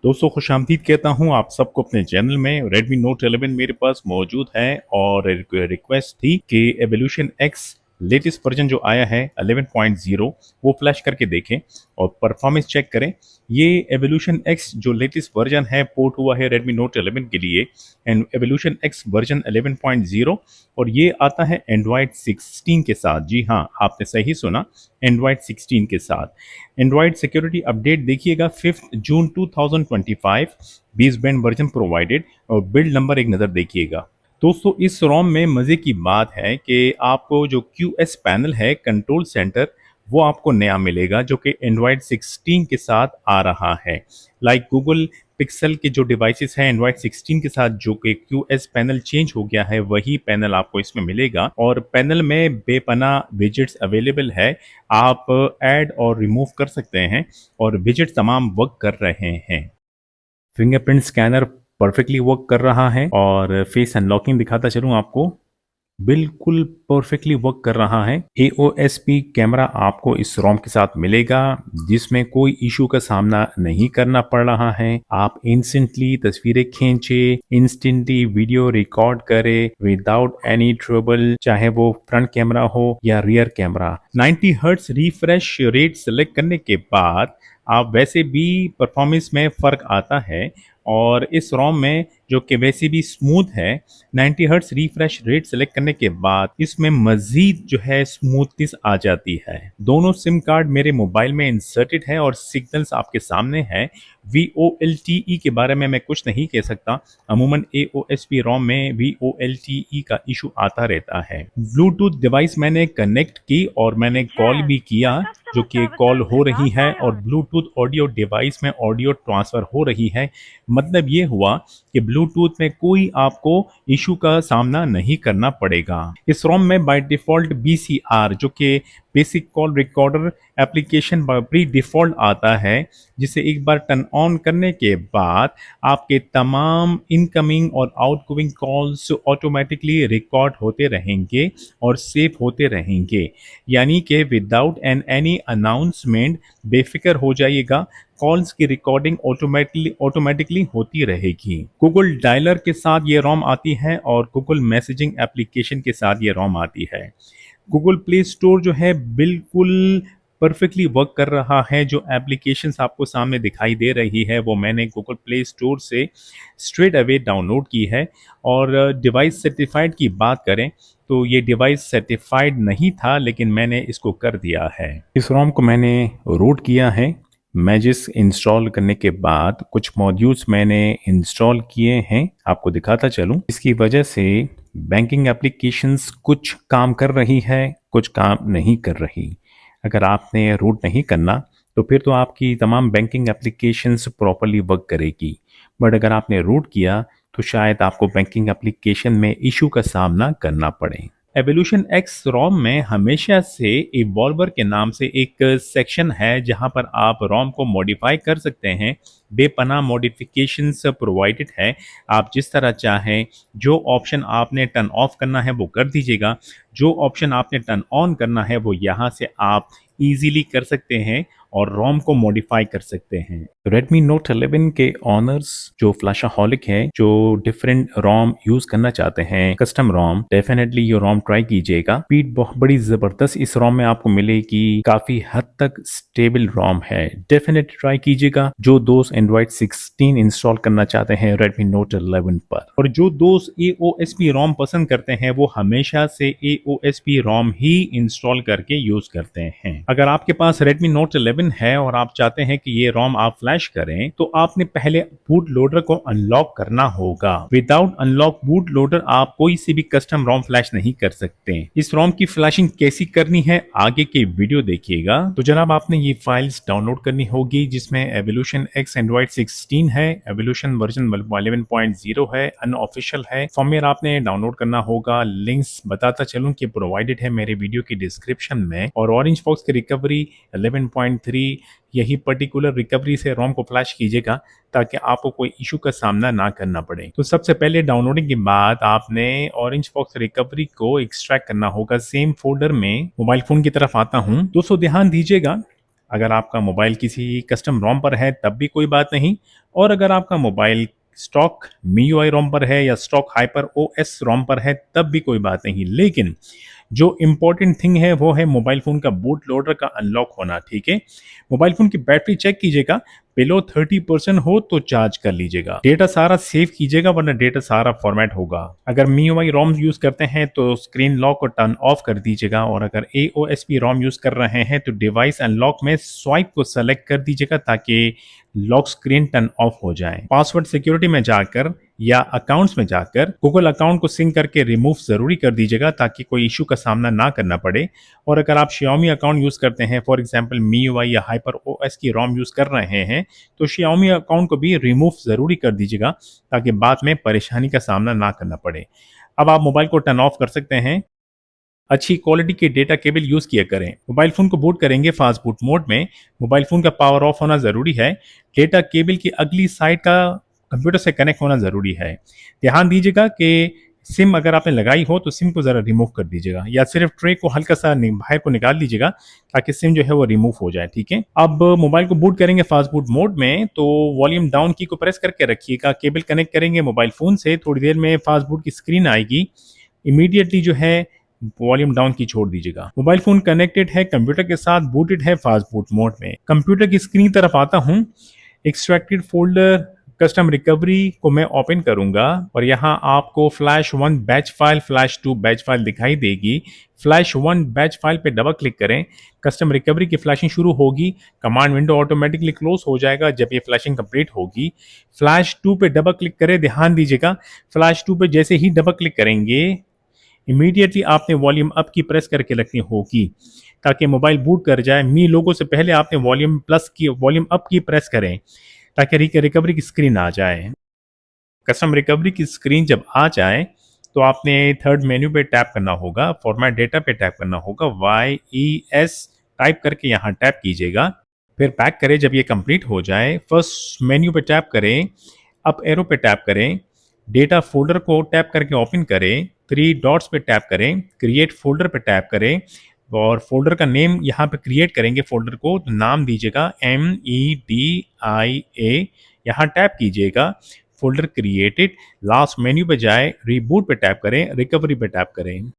दोस्तों खुशामदीद कहता हूँ आप सबको अपने चैनल में। Redmi Note 11 मेरे पास मौजूद है और रिक्वेस्ट थी कि एवोल्यूशन X लेटेस्ट वर्जन जो आया है 11.0 वो फ्लैश करके देखें और परफॉर्मेंस चेक करें। ये एवोल्यूशन X जो लेटेस्ट वर्जन है पोर्ट हुआ है Redmi Note 11 के लिए एंड एवोल्यूशन X वर्जन 11.0 और ये आता है एंड्रॉयड 16 के साथ। जी हाँ, आपने सही सुना, एंड्रॉयड 16 के साथ। एंड्रॉयड सिक्योरिटी अपडेट देखिएगा 5 जून 2025, 20 बैंड वर्जन प्रोवाइडेड और बिल्ड नंबर एक नज़र देखिएगा। दोस्तों इस रोम में मज़े की बात है कि आपको जो QS पैनल है कंट्रोल सेंटर वो आपको नया मिलेगा जो कि एंड्रॉयड 16 के साथ आ रहा है। लाइक गूगल पिक्सल के जो डिवाइसेस हैं एंड्रॉयड 16 के साथ जो कि QS पैनल चेंज हो गया है वही पैनल आपको इसमें मिलेगा और पैनल में बेपना विजेट्स अवेलेबल है। आप ऐड और रिमूव कर सकते हैं और विजेट तमाम वर्क कर रहे हैं। फिंगरप्रिंट स्कैनर परफेक्टली वर्क कर रहा है और फेस अनलॉकिंग दिखाता चलूँ आपको, बिल्कुल परफेक्टली वर्क कर रहा है। AOSP कैमरा आपको इस रोम के साथ मिलेगा जिसमें कोई इशू का सामना नहीं करना पड़ रहा है। आप इंस्टेंटली तस्वीरें खींचे, इंस्टेंटली वीडियो रिकॉर्ड करे विदाउट एनी ट्रबल, चाहे वो फ्रंट कैमरा हो या rear camera. 90 hertz refresh rate select करने के बाद आप वैसे भी परफॉर्मेंस में फ़र्क आता है और इस रोम में जो कि वैसे भी स्मूथ है, 90 हर्ट्ज रिफ्रेश रेट सेलेक्ट करने के बाद इसमें मजीद जो है स्मूथनेस आ जाती है। दोनों सिम कार्ड मेरे मोबाइल में इंसर्टेड है और सिग्नल्स आपके सामने है। VoLTE के बारे में मैं कुछ नहीं कह सकता, अमूमन AOSP रोम में VoLTE का इशू आता रहता है। ब्लूटूथ डिवाइस मैंने कनेक्ट की और मैंने कॉल भी किया जो कि कॉल हो रही है और ब्लूटूथ ऑडियो डिवाइस में ऑडियो ट्रांसफ़र हो रही है। मतलब ये हुआ कि ब्लूटूथ में कोई आपको इशू का सामना नहीं करना पड़ेगा। इस रोम में बाय डिफ़ॉल्ट BCR जो कि basic call recorder application pre default आता है, जिसे एक बार टर्न ऑन करने के बाद आपके तमाम इनकमिंग और आउटगोइंग कॉल्स ऑटोमेटिकली रिकॉर्ड होते रहेंगे और सेव होते रहेंगे। यानी कि विदाउट एनी अनाउंसमेंट बेफिक्र हो जाइएगा, कॉल्स की रिकॉर्डिंग ऑटोमेटिकली होती रहेगी। गूगल डायलर के साथ ये रोम आती है और गूगल मैसेजिंग एप्लीकेशन के साथ ये रोम आती है। गूगल प्ले स्टोर जो है बिल्कुल परफेक्टली वर्क कर रहा है। जो एप्लीकेशंस आपको सामने दिखाई दे रही है वो मैंने गूगल प्ले स्टोर से स्ट्रेट अवे डाउनलोड की है। और डिवाइस सर्टिफाइड की बात करें तो ये डिवाइस सर्टिफाइड नहीं था लेकिन मैंने इसको कर दिया है। इस रोम को मैंने रूट किया है। मैजिस इंस्टॉल करने के बाद कुछ मॉड्यूल्स मैंने इंस्टॉल किए हैं, आपको दिखाता चलूं। इसकी वजह से बैंकिंग एप्लीकेशंस कुछ काम कर रही है, कुछ काम नहीं कर रही। अगर आपने रूट नहीं करना तो फिर तो आपकी तमाम बैंकिंग एप्लीकेशंस प्रॉपरली वर्क करेगी, बट अगर आपने रूट किया तो शायद आपको बैंकिंग एप्लीकेशन में इशू का सामना करना पड़े। एवोल्यूशन X रोम में हमेशा से इवॉल्वर के नाम से एक सेक्शन है जहां पर आप रोम को मॉडिफाई कर सकते हैं। बेपनाह मॉडिफिकेशंस प्रोवाइडेड है, आप जिस तरह चाहें। जो ऑप्शन आपने टर्न ऑफ करना है वो कर दीजिएगा, जो ऑप्शन आपने टर्न ऑन करना है वो यहाँ से आप इजीली कर सकते हैं और रोम को मॉडिफाई कर सकते हैं। Redmi Note 11 के ऑनर्स जो फ्लैशहॉलिक हैं, जो डिफरेंट रोम यूज करना चाहते हैं, कस्टम रोम, डेफिनेटली ये रोम ट्राई कीजिएगा। स्पीड बहुत बड़ी जबरदस्त इस रोम में आपको मिलेगी, काफी हद तक स्टेबल रोम है, डेफिनेटली ट्राई कीजिएगा। जो दोस्त एंड्रॉइड 16 इंस्टॉल करना चाहते हैं Redmi Note 11 पर, और जो दोस्त AOSP रोम पसंद करते हैं वो हमेशा से AOSP रोम ही इंस्टॉल करके यूज करते हैं। अगर आपके पास Redmi Note 11 है और आप चाहते हैं कि ये रोम आप फ्लैश करें तो आपने पहले बूट लोडर को अनलॉक करना होगा। विदाउट अनलॉक बूट लोडर आप कोई सी भी कस्टम रोम फ्लैश नहीं कर सकते। इस रोम की फ्लैशिंग कैसी करनी है आगे के वीडियो देखिएगा। तो जनाब आपने ये फाइल्स डाउनलोड करनी होगी जिसमें एवोल्यूशन X एंड्रॉइड 16 है, एवोल्यूशन वर्जन 11.0 है, अनऑफिशियल है। फॉर्मवेयर आपने डाउनलोड करना होगा, लिंक्स बताता चलूं कि प्रोवाइडेड है मेरे वीडियो की डिस्क्रिप्शन में। और ऑरेंज फॉक्स की रिकवरी 11.3, यही पर्टिकुलर रिकवरी से रोम को फ्लैश कीजिएगा ताकि आपको कोई इशू का सामना ना करना पड़े। तो सबसे पहले डाउनलोडिंग के बाद आपने ऑरेंज फॉक्स रिकवरी को एक्सट्रैक्ट करना होगा सेम फोल्डर में। मोबाइल फोन की तरफ आता हूं, दोस्तों ध्यान दीजिएगा, अगर आपका मोबाइल किसी कस्टम रोम पर है तब भी कोई बात नहीं, और अगर आपका मोबाइल स्टॉक MIUI रोम पर है या स्टॉक हाइपर OS रोम पर है तब भी कोई बात नहीं। लेकिन जो इम्पोर्टेंट थिंग है वो है मोबाइल फ़ोन का बूट लोडर का अनलॉक होना, ठीक है। मोबाइल फ़ोन की बैटरी चेक कीजिएगा, बिलो 30% हो तो चार्ज कर लीजिएगा। डेटा सारा सेव कीजिएगा वरना डेटा सारा फॉर्मेट होगा। अगर MIUI रोम यूज़ करते हैं तो स्क्रीन लॉक को टर्न ऑफ कर दीजिएगा, और अगर AOSP रोम यूज़ कर रहे हैं तो डिवाइस अनलॉक में स्वाइप को सेलेक्ट कर दीजिएगा ताकि लॉक स्क्रीन टर्न ऑफ हो जाए। पासवर्ड सिक्योरिटी में जाकर या अकाउंट्स में जाकर गूगल अकाउंट को सिंक करके रिमूव जरूरी कर दीजिएगा ताकि कोई इशू का सामना ना करना पड़े। और अगर आप Xiaomi अकाउंट यूज करते हैं, फॉर एग्जांपल MIUI या हाइपर OS की रोम यूज कर रहे हैं, तो Xiaomi अकाउंट को भी रिमूव जरूरी कर दीजिएगा ताकि बाद में परेशानी का सामना ना करना पड़े। अब आप मोबाइल को टर्न ऑफ कर सकते हैं। अच्छी क्वालिटी के डेटा केबल यूज किया करें। मोबाइल फोन को बूट करेंगे फास्ट बूट मोड में, मोबाइल फोन का पावर ऑफ होना जरूरी है। डेटा केबल की अगली साइड का कंप्यूटर से कनेक्ट होना जरूरी है। ध्यान दीजिएगा कि सिम अगर आपने लगाई हो तो सिम को जरा रिमूव कर दीजिएगा, या सिर्फ ट्रे को हल्का सा बाहर को निकाल दीजिएगा ताकि सिम जो है वो रिमूव हो जाए, ठीक है। अब मोबाइल को बूट करेंगे फास्ट बूट मोड में तो वॉल्यूम डाउन की को प्रेस करके रखिएगा। केबल कनेक्ट करेंगे मोबाइल फोन से, थोड़ी देर में फास्ट बूट की स्क्रीन आएगी, इमीडिएटली जो है वॉल्यूम डाउन की छोड़ दीजिएगा। मोबाइल फोन कनेक्टेड है कंप्यूटर के साथ, बूटेड है फास्ट बूट मोड में। कंप्यूटर की स्क्रीन तरफ आता हूं, एक्सट्रैक्टेड फोल्डर कस्टम रिकवरी को मैं ओपन करूंगा और यहां आपको flash 1 batch file, flash 2 batch file दिखाई देगी। फ्लैश 1 बैच फाइल पे डबल क्लिक करें, कस्टम रिकवरी की फ्लैशिंग शुरू होगी। कमांड विंडो ऑटोमेटिकली क्लोज हो जाएगा जब ये फ्लैशिंग कंप्लीट होगी। फ्लैश 2 पे डबल क्लिक करें, ध्यान दीजिएगा फ्लैश 2 पे जैसे ही डबल क्लिक करेंगे इमीडिएटली आपने वॉल्यूम अप की प्रेस करके रखनी होगी ताकि मोबाइल बूट कर जाए। मी लोगो से पहले आपने वॉल्यूम अप की प्रेस करें ताकि रिकवरी की स्क्रीन आ जाए। कस्टम रिकवरी की स्क्रीन जब आ जाए तो आपने थर्ड मेन्यू पे टैप करना होगा, फॉर्मेट डेटा पे टैप करना होगा, YES टाइप करके यहाँ टैप कीजिएगा, फिर बैक करें। जब ये कंप्लीट हो जाए फर्स्ट मेन्यू पे टैप करें, अप एरो पे टैप करें, डेटा फोल्डर को टैप करके ओपन करें, 3 डॉट्स पे टैप करें, क्रिएट फोल्डर पे टैप करें और फोल्डर का नेम यहाँ पे क्रिएट करेंगे। फोल्डर को तो नाम दीजिएगा MEDIA, यहाँ टैप कीजिएगा, फोल्डर क्रिएटेड। लास्ट मेन्यू पे जाए, रिबूट पे टैप करें, रिकवरी पे टैप करें।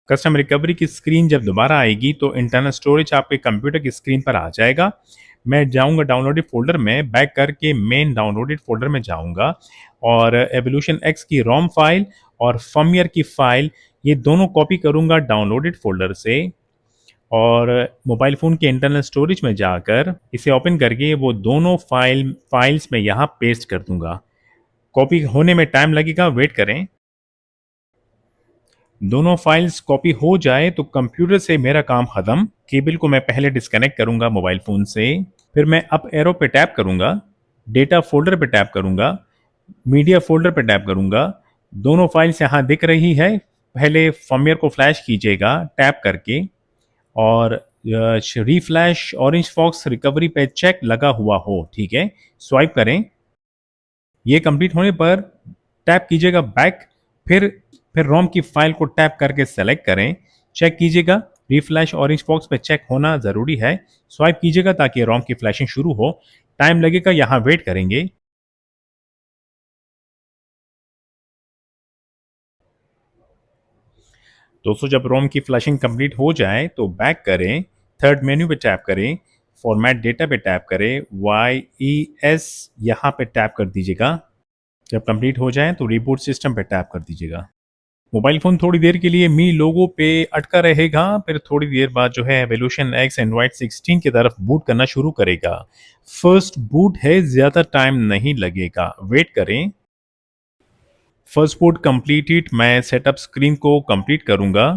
कस्टम रिकवरी की स्क्रीन जब दोबारा आएगी तो इंटरनल स्टोरेज आपके कंप्यूटर की स्क्रीन पर आ जाएगा। मैं जाऊंगा डाउनलोडेड फोल्डर में, बैक करके मेन डाउनलोडेड फोल्डर में जाऊंगा और एवोल्यूशन X की रोम फाइल और फर्मवेयर की फाइल ये दोनों कॉपी करूंगा डाउनलोडेड फोल्डर से, और मोबाइल फ़ोन के इंटरनल स्टोरेज में जाकर इसे ओपन करके वो दोनों फाइल्स में यहाँ पेस्ट कर दूंगा। कॉपी होने में टाइम लगेगा, वेट करें। दोनों फाइल्स कॉपी हो जाए तो कंप्यूटर से मेरा काम खत्म। केबल को मैं पहले डिस्कनेक्ट करूंगा मोबाइल फ़ोन से, फिर मैं अप एरो पे टैप करूंगा, डेटा फोल्डर पे टैप करूंगा, मीडिया फोल्डर पे टैप करूंगा। दोनों फाइल्स यहाँ दिख रही है। पहले फर्मवेयर को फ्लैश कीजिएगा टैप करके और रीफ्लैश ऑरेंज फॉक्स रिकवरी पे चेक लगा हुआ हो, ठीक है, स्वाइप करें। ये कंप्लीट होने पर टैप कीजिएगा बैक, फिर रोम की फाइल को टैप करके सेलेक्ट करें, चेक कीजिएगा रीफ्लैश ऑरेंज फॉक्स पे चेक होना ज़रूरी है, स्वाइप कीजिएगा ताकि रोम की फ्लैशिंग शुरू हो। टाइम लगेगा, यहाँ वेट करेंगे। दोस्तों जब रोम की फ्लैशिंग कंप्लीट हो जाए तो बैक करें, थर्ड मेन्यू पे टैप करें, फॉर्मेट डेटा पे टैप करें, YES यहाँ पे टैप कर दीजिएगा। जब कंप्लीट हो जाए तो रिबूट सिस्टम पे टैप कर दीजिएगा। मोबाइल फ़ोन थोड़ी देर के लिए मी लोगो पे अटका रहेगा, फिर थोड़ी देर बाद जो है एवोल्यूशन X Android 16 की तरफ बूट करना शुरू करेगा। फर्स्ट बूट है, ज़्यादा टाइम नहीं लगेगा, वेट करें। फर्स्ट बूट कंप्लीटेड, मैं सेटअप स्क्रीन को कंप्लीट करूंगा।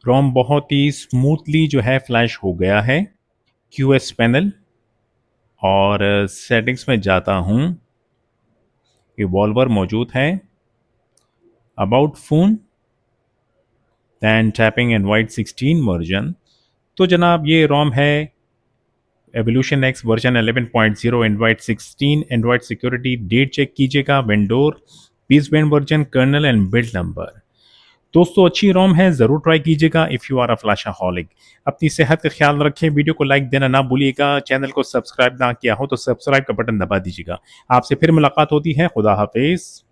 रोम बहुत ही स्मूथली जो है फ्लैश हो गया है। QS पैनल और सेटिंग्स में जाता हूं, इवॉल्वर मौजूद है, about phone, then tapping Android 16 version. तो जनाब ये रोम है evolution X version 11.0 Android 16। Android security date check कीजिएगा, वेंडोर, पीस band version, kernel and build number. दोस्तों अच्छी रोम है, ज़रूर ट्राई कीजिएगा if you are a flashaholic. अपनी सेहत का ख्याल रखें, वीडियो को लाइक देना ना भूलिएगा, चैनल को सब्सक्राइब ना किया हो तो सब्सक्राइब का बटन दबा दीजिएगा। आपसे फिर मुलाकात होती है, खुदा हाफिज़।